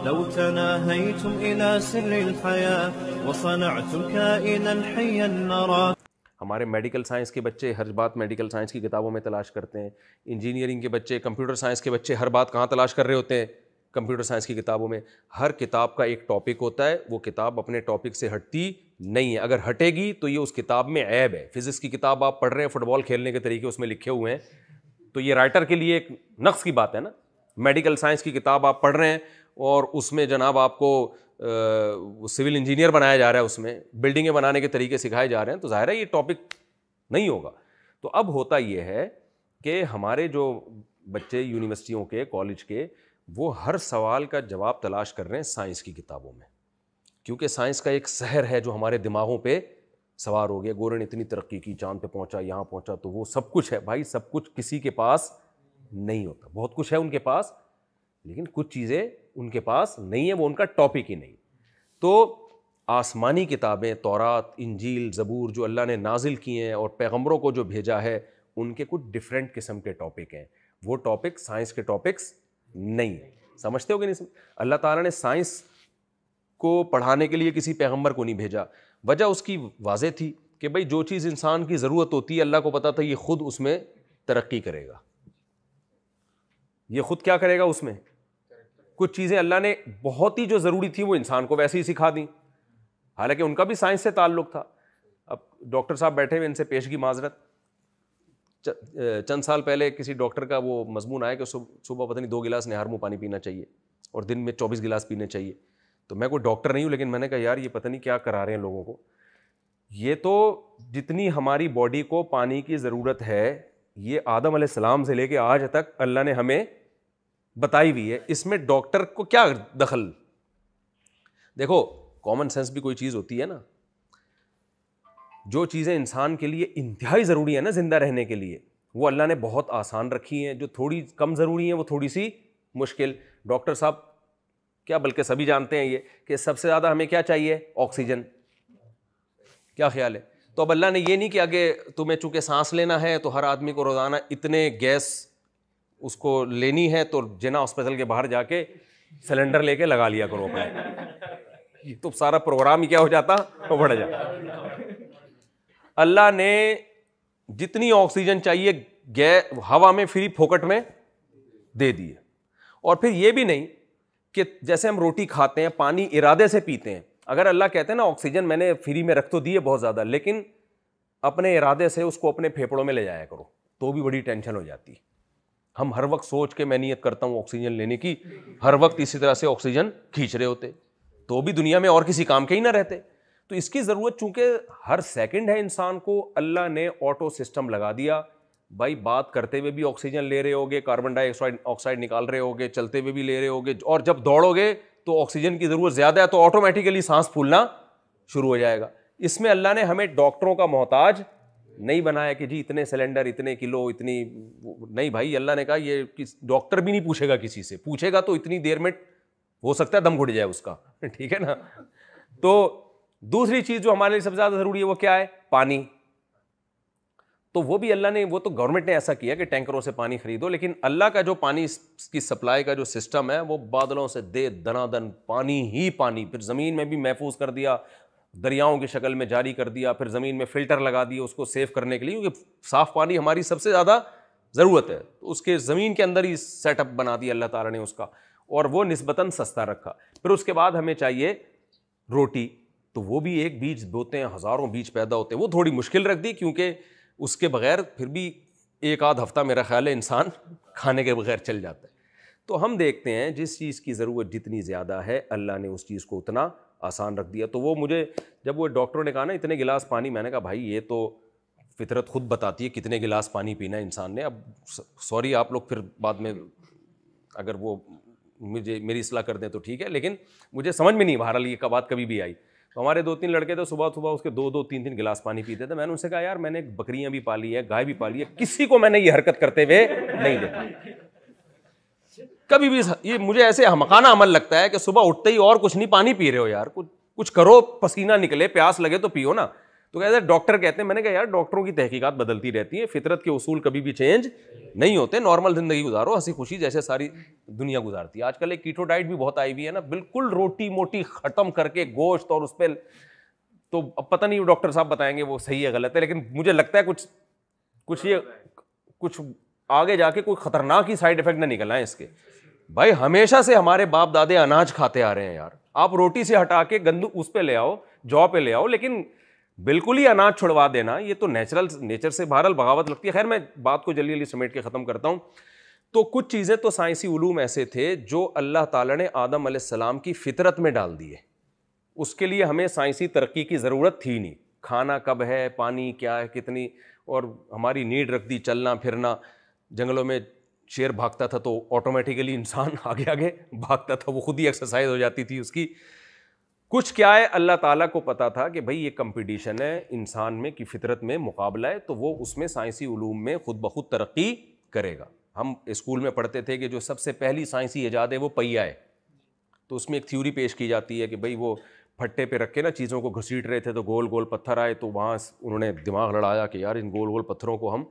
لو تناهيتم إلى سر الحياة وصنعتم كائنا حيا نرى. ہمارے میڈیکل سائنس کے بچے ہر بات میڈیکل سائنس کی کتابوں میں تلاش کرتے ہیں. انجینئرنگ کے بچے، کمپیوٹر سائنس کے بچے ہر بات کہاں تلاش کر رہے ہوتے ہیں؟ کمپیوٹر سائنس کی کتابوں میں. ہر کتاب کا ایک ٹاپک ہوتا ہے، وہ کتاب اپنے ٹاپک سے ہٹتی نہیں ہے. اگر ہٹے گی تو یہ اس کتاب میں عیب ہے. فزکس کی کتاب آپ پڑھ رہے ہیں، فٹ بال کھیلنے کے طریقے اس میں لکھے ہوئے ہیں، تو یہ رائٹر کے لیے ایک نقص کی بات ہے نا. میڈیکل سائنس کی کتاب آپ پڑھ رہے ہیں اور اس میں جناب آپ کو سول انجینئر بنایا جا رہا ہے، اس میں بلڈنگیں بنانے کے طریقے سکھائے جا رہے ہیں، تو ظاہر ہے یہ ٹاپک نہیں ہوگا. تو اب ہوتا یہ ہے کہ ہمارے جو بچے یونیورسٹیوں کے، کالج کے، وہ ہر سوال کا جواب تلاش کر رہے ہیں سائنس کی کتابوں میں، کیونکہ سائنس کا ایک سحر ہے جو ہمارے دماغوں پہ سوار ہو گیا. گورے نے اتنی ترقی کی، چاند پہ پہنچا، یہاں پہنچا، تو وہ سب کچھ ہے. بھائی سب کچھ کسی کے پاس نہیں ہوتا. بہت کچھ ہے ان کے پاس، لیکن کچھ چیزیں ان کے پاس نہیں ہیں، وہ ان کا ٹاپک ہی نہیں. تو آسمانی کتابیں، تورات، انجیل، زبور جو اللہ نے نازل کی ہیں اور پیغمبروں کو جو بھیجا ہے، ان کے کچھ ڈفرینٹ قسم کے ٹاپک ہیں. وہ ٹاپک سائنس کے ٹاپکس نہیں ہیں. سمجھتے ہو کہ نہیں؟ اللہ تعالیٰ نے سائنس کو پڑھانے کے لیے کسی پیغمبر کو نہیں بھیجا. وجہ اس کی واضح تھی کہ بھائی جو چیز انسان کی ضرورت ہوتی ہے، اللہ کو پتا تھا یہ خود اس میں ترقی کرے گا. یہ خود کیا کرے گا اس میں؟ کچھ چیزیں اللہ نے بہت ہی جو ضروری تھی وہ انسان کو ویسے ہی سکھا دیں، حالانکہ ان کا بھی سائنس سے تعلق تھا. اب ڈاکٹر صاحب بیٹھے ہوئے، ان سے پیشگی معذرت. چند سال پہلے کسی ڈاکٹر کا وہ مضمون آیا کہ صبح پتہ نہیں 2 گلاس نہار منہ پانی پینا چاہیے اور دن میں 24 گلاس پینے چاہیے. تو میں کوئی ڈاکٹر نہیں ہوں، لیکن میں نے کہا یار یہ پتہ نہیں کیا کرا رہے ہیں لوگوں کو. یہ تو جتنی ہماری باڈی کو پانی کی ضرورت ہے، یہ آدم علیہ السلام سے لے کے آج تک اللہ نے ہمیں بتائی ہوئی ہے. اس میں ڈاکٹر کو کیا دخل؟ دیکھو کامن سینس بھی کوئی چیز ہوتی ہے نا. جو چیزیں انسان کے لیے انتہائی ضروری ہے نا زندہ رہنے کے لیے، وہ اللہ نے بہت آسان رکھی ہیں. جو تھوڑی کم ضروری ہیں وہ تھوڑی سی مشکل. ڈاکٹر صاحب کیا، بلکہ سبھی جانتے ہیں یہ کہ سب سے زیادہ ہمیں کیا چاہیے؟ آکسیجن. کیا خیال ہے؟ تو اب اللہ نے یہ نہیں کیا کہ تمہیں چونکہ سانس لینا ہے تو ہر آدمی کو روزانہ اتنے گیس اس کو لینی ہے، تو جنا ہاسپٹل کے باہر جا کے سلنڈر لے کے لگا لیا کرو اپنے. تو سارا پروگرام ہی کیا ہو جاتا؟ بڑھ جاتا. اللہ نے جتنی آکسیجن چاہیے ہوا میں فری پھوکٹ میں دے دی ہے. اور پھر یہ بھی نہیں کہ جیسے ہم روٹی کھاتے ہیں، پانی ارادے سے پیتے ہیں. اگر اللہ کہتے ہیں نا آکسیجن میں نے فری میں رکھ تو دی ہے بہت زیادہ، لیکن اپنے ارادے سے اس کو اپنے پھیپڑوں میں لے جایا کرو، تو بھی بڑی ٹینشن ہو جاتی. ہم ہر وقت سوچ کے میں نیت کرتا ہوں آکسیجن لینے کی، ہر وقت اسی طرح سے آکسیجن کھینچ رہے ہوتے، تو بھی دنیا میں اور کسی کام کے ہی نہ رہتے. تو اس کی ضرورت چونکہ ہر سیکنڈ ہے انسان کو، اللہ نے آٹو سسٹم لگا دیا. بھائی بات کرتے ہوئے بھی آکسیجن لے رہے ہوگے، کاربن ڈائی آکسائڈ نکال رہے ہوگے، چلتے ہوئے بھی لے رہے ہوگے، اور جب دوڑو گے تو آکسیجن کی ضرورت زیادہ ہے تو آٹومیٹیکلی سانس پھولنا شروع ہو جائے گا. اس میں اللہ نے ہمیں ڈاکٹروں کا محتاج نہیں بنایا کہ جی اتنے سلنڈر، اتنے کلو، اتنی نہیں. بھائی اللہ نے کہا یہ ڈاکٹر بھی نہیں پوچھے گا کسی سے، پوچھے گا تو اتنی دیر میں ہو سکتا ہے دم گھٹ جائے اس کا. ٹھیک ہے نا. تو دوسری چیز جو ہمارے لیے سب سے زیادہ ضروری ہے وہ کیا ہے؟ پانی. تو وہ بھی اللہ نے، وہ تو گورنمنٹ نے ایسا کیا کہ ٹینکروں سے پانی خریدو، لیکن اللہ کا جو پانی کی سپلائی کا جو سسٹم ہے وہ بادلوں سے دے دنادن پانی ہی پانی، پھر زمین میں بھی محفوظ کر دیا، دریاؤں کی شکل میں جاری کر دیا، پھر زمین میں فلٹر لگا دیے اس کو سیو کرنے کے لیے، کیونکہ صاف پانی ہماری سب سے زیادہ ضرورت ہے. تو اس کے زمین کے اندر ہی سیٹ اپ بنا دیا اللہ تعالیٰ نے اس کا، اور وہ نسبتاً سستا رکھا. پھر اس کے بعد ہمیں چاہیے روٹی، تو وہ بھی ایک بیج بوتے ہیں، ہزاروں بیج پیدا ہوتے ہیں. وہ تھوڑی مشکل رکھ دی کیونکہ اس کے بغیر پھر بھی ایک آدھ ہفتہ میرا خیال ہے انسان کھانے کے بغیر چل جاتا ہے. تو ہم دیکھتے ہیں جس چیز کی ضرورت جتنی زیادہ ہے اللہ نے اس چیز کو اتنا آسان رکھ دیا. تو وہ مجھے جب وہ ڈاکٹروں نے کہا نا اتنے گلاس پانی، میں نے کہا بھائی یہ تو فطرت خود بتاتی ہے کتنے گلاس پانی پینا ہے انسان نے. اب سوری آپ لوگ پھر بعد میں اگر وہ مجھے میری اصلاح کر دیں تو ٹھیک ہے، لیکن مجھے سمجھ میں نہیں بہرحال یہ بات کبھی بھی آئی. تو ہمارے 2-3 لڑکے تو صبح صبح اس کے 2-3 گلاس پانی پیتے تھے. میں نے ان سے کہا یار میں نے بکریاں بھی پالی ہے، گائے بھی پالی ہے، کسی کو میں نے یہ حرکت کرتے ہوئے نہیں دیکھا کبھی بھی. یہ مجھے ایسے احمقانہ عمل لگتا ہے کہ صبح اٹھتے ہی اور کچھ نہیں، پانی پی رہے ہو یار، کچھ کرو، پسینہ نکلے، پیاس لگے تو پیو نا. تو کہتے ہیں ڈاکٹر کہتے ہیں. میں نے کہا یار ڈاکٹروں کی تحقیقات بدلتی رہتی ہیں, فطرت کے اصول کبھی بھی چینج نہیں ہوتے, نارمل زندگی گزارو ہنسی خوشی جیسے ساری دنیا گزارتی ہے. آج کل ایک کیٹو ڈائٹ بھی بہت آئی ہوئی ہے نا, بالکل روٹی موٹی ختم کر کے گوشت اور اس پہ, تو اب پتہ نہیں ڈاکٹر صاحب بتائیں گے وہ صحیح ہے غلط ہے, لیکن مجھے لگتا ہے کچھ آگے جا کے کوئی خطرناک ہی سائڈ افیکٹ نہ نکل آئے اس کے. بھائی ہمیشہ سے ہمارے باپ دادے اناج کھاتے آ رہے ہیں یار, آپ روٹی سے ہٹا کے گندم اس پہ لے آؤ, جو پہ لے آؤ, لیکن بالکل ہی اناج چھڑوا دینا یہ تو نیچر سے بہرحال بغاوت لگتی ہے. خیر میں بات کو جلدی سمیٹ کے ختم کرتا ہوں. تو کچھ چیزیں تو سائنسی علوم ایسے تھے جو اللہ تعالیٰ نے آدم علیہ السلام کی فطرت میں ڈال دیے, اس کے لیے ہمیں سائنسی ترقی کی ضرورت تھی نہیں. کھانا کب ہے, پانی کیا ہے, کتنی, اور ہماری نیڈ رکھ دی چلنا پھرنا. جنگلوں میں شیر بھاگتا تھا تو آٹومیٹیکلی انسان آگے آگے بھاگتا تھا, وہ خود ہی ایکسرسائز ہو جاتی تھی اس کی. کچھ کیا ہے اللہ تعالیٰ کو پتا تھا کہ بھائی یہ کمپٹیشن ہے انسان میں کی فطرت میں مقابلہ ہے, تو وہ اس میں سائنسی علوم میں خود بخود ترقی کرے گا. ہم اسکول میں پڑھتے تھے کہ جو سب سے پہلی سائنسی ایجاد ہے وہ پہیا ہے, تو اس میں ایک تھیوری پیش کی جاتی ہے کہ بھائی وہ پھٹے پہ رکھ کے نا چیزوں کو گھسیٹ رہے تھے تو گول گول پتھر آئے, تو وہاں انہوں نے دماغ لڑایا کہ یار ان گول گول پتھروں کو ہم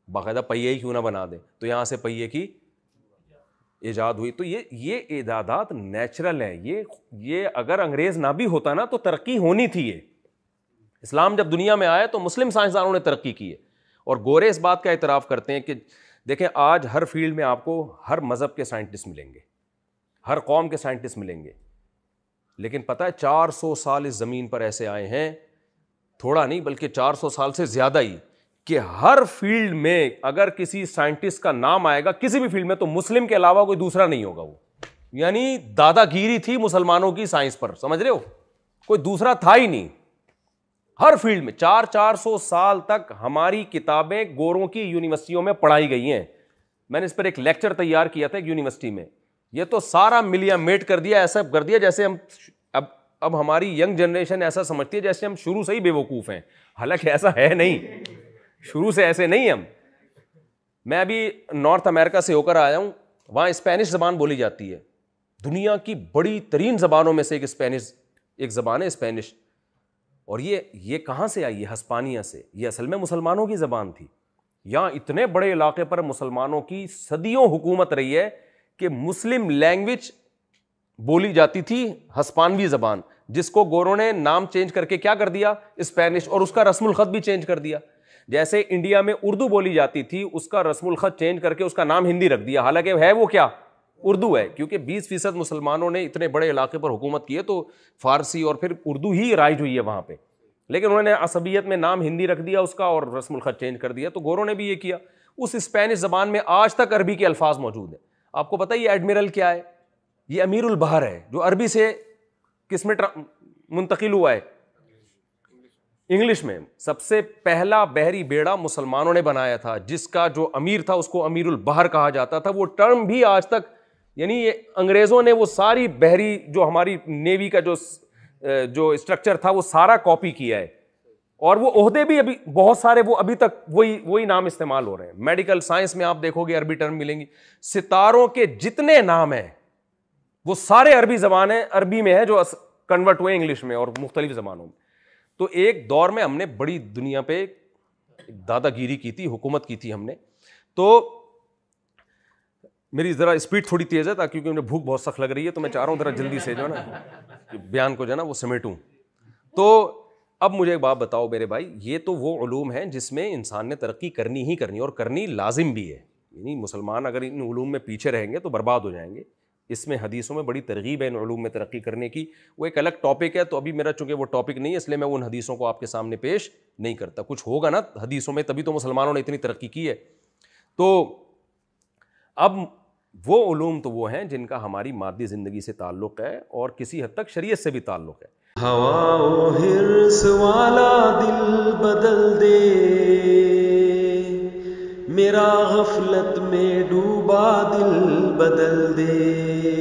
باقاعدہ پہیے ہی کیوں نہ بنا دیں, تو یہاں سے پہیے کی ایجاد ہوئی. تو یہ ایجادات نیچرل ہیں. یہ اگر انگریز نہ بھی ہوتا نا تو ترقی ہونی تھی. یہ اسلام جب دنیا میں آیا تو مسلم سائنسدانوں نے ترقی کی ہے, اور گورے اس بات کا اعتراف کرتے ہیں کہ دیکھیں آج ہر فیلڈ میں آپ کو ہر مذہب کے سائنٹسٹ ملیں گے, ہر قوم کے سائنٹسٹ ملیں گے, لیکن پتہ ہے 400 سال اس زمین پر ایسے آئے ہیں, تھوڑا نہیں بلکہ 400 سال سے زیادہ ہی, کہ ہر فیلڈ میں اگر کسی سائنٹسٹ کا نام آئے گا کسی بھی فیلڈ میں تو مسلم کے علاوہ کوئی دوسرا نہیں ہوگا. وہ یعنی دادا گیری تھی مسلمانوں کی سائنس پر, سمجھ رہے ہو, کوئی دوسرا تھا ہی نہیں. ہر فیلڈ میں 400 سال تک ہماری کتابیں گوروں کی یونیورسٹیوں میں پڑھائی گئی ہیں. میں نے اس پر ایک لیکچر تیار کیا تھا ایک یونیورسٹی میں. یہ تو سارا ملیا میٹ کر دیا, ایسا کر دیا جیسے ہم اب ہماری ینگ جنریشن ایسا سمجھتی ہے جیسے ہم شروع سے ہی بے وقوف ہیں, حالانکہ ایسا ہے نہیں, شروع سے ایسے نہیں ہم. میں ابھی نارتھ امریکہ سے ہو کر آیا ہوں, وہاں اسپینش زبان بولی جاتی ہے. دنیا کی بڑی ترین زبانوں میں سے ایک زبان ہے اسپینش. اور یہ کہاں سے آئی ہے؟ ہسپانیہ سے. یہ اصل میں مسلمانوں کی زبان تھی. یہاں اتنے بڑے علاقے پر مسلمانوں کی صدیوں حکومت رہی ہے کہ مسلم لینگویج بولی جاتی تھی, ہسپانوی زبان, جس کو گوروں نے نام چینج کر کے کیا کر دیا اسپینش, اور اس کا رسم الخط بھی چینج کر دیا. جیسے انڈیا میں اردو بولی جاتی تھی, اس کا رسم الخط چینج کر کے اس کا نام ہندی رکھ دیا, حالانکہ ہے وہ کیا اردو ہے, کیونکہ 20% مسلمانوں نے اتنے بڑے علاقے پر حکومت کی ہے تو فارسی اور پھر اردو ہی رائج ہوئی ہے وہاں پہ, لیکن انہوں نے عصبیت میں نام ہندی رکھ دیا اس کا اور رسم الخط چینج کر دیا. تو گوروں نے بھی یہ کیا. اس اسپینش زبان میں آج تک عربی کے الفاظ موجود ہیں. آپ کو پتہ ہے یہ ایڈمرل کیا ہے؟ یہ امیر البحر ہے, جو عربی سے کس میں منتقل ہوا ہے؟ انگلش میں. سب سے پہلا بحری بیڑا مسلمانوں نے بنایا تھا, جس کا جو امیر تھا اس کو امیر البحر کہا جاتا تھا. وہ ٹرم بھی آج تک, یعنی یہ انگریزوں نے وہ ساری بحری جو ہماری نیوی کا جو اسٹرکچر تھا وہ سارا کاپی کیا ہے, اور وہ عہدے بھی ابھی بہت سارے وہ ابھی تک وہی نام استعمال ہو رہے ہیں. میڈیکل سائنس میں آپ دیکھو گے عربی ٹرم ملیں گی. ستاروں کے جتنے نام ہیں وہ سارے عربی زبان ہیں, عربی میں ہے, جو کنورٹ ہوئے انگلش میں اور مختلف زبانوں میں. تو ایک دور میں ہم نے بڑی دنیا پہ دادا گیری کی تھی, حکومت کی تھی ہم نے. تو میری ذرا اسپیڈ تھوڑی تیز ہے تاکہ کیونکہ مجھے بھوک بہت سخت لگ رہی ہے, تو میں چاہ رہا ہوں ذرا جلدی سے جو ہے نا بیان کو جو ہے نا وہ سمیٹوں. تو اب مجھے ایک بات بتاؤ میرے بھائی, یہ تو وہ علوم ہیں جس میں انسان نے ترقی کرنی ہی کرنی, اور کرنی لازم بھی ہے. یعنی مسلمان اگر ان علوم میں پیچھے رہیں گے تو برباد ہو جائیں گے. اس میں حدیثوں میں بڑی ترغیب ہے ان علوم میں ترقی کرنے کی. وہ ایک الگ ٹاپک ہے, تو ابھی میرا چونکہ وہ ٹاپک نہیں ہے اس لیے میں ان حدیثوں کو آپ کے سامنے پیش نہیں کرتا. کچھ ہوگا نا حدیثوں میں, تبھی تو مسلمانوں نے اتنی ترقی کی ہے. تو اب وہ علوم تو وہ ہیں جن کا ہماری مادی زندگی سے تعلق ہے اور کسی حد تک شریعت سے بھی تعلق ہے. ہوا و حرص والا دل بدل دے, میرا غفلت میں ڈوبا دل بدل دے.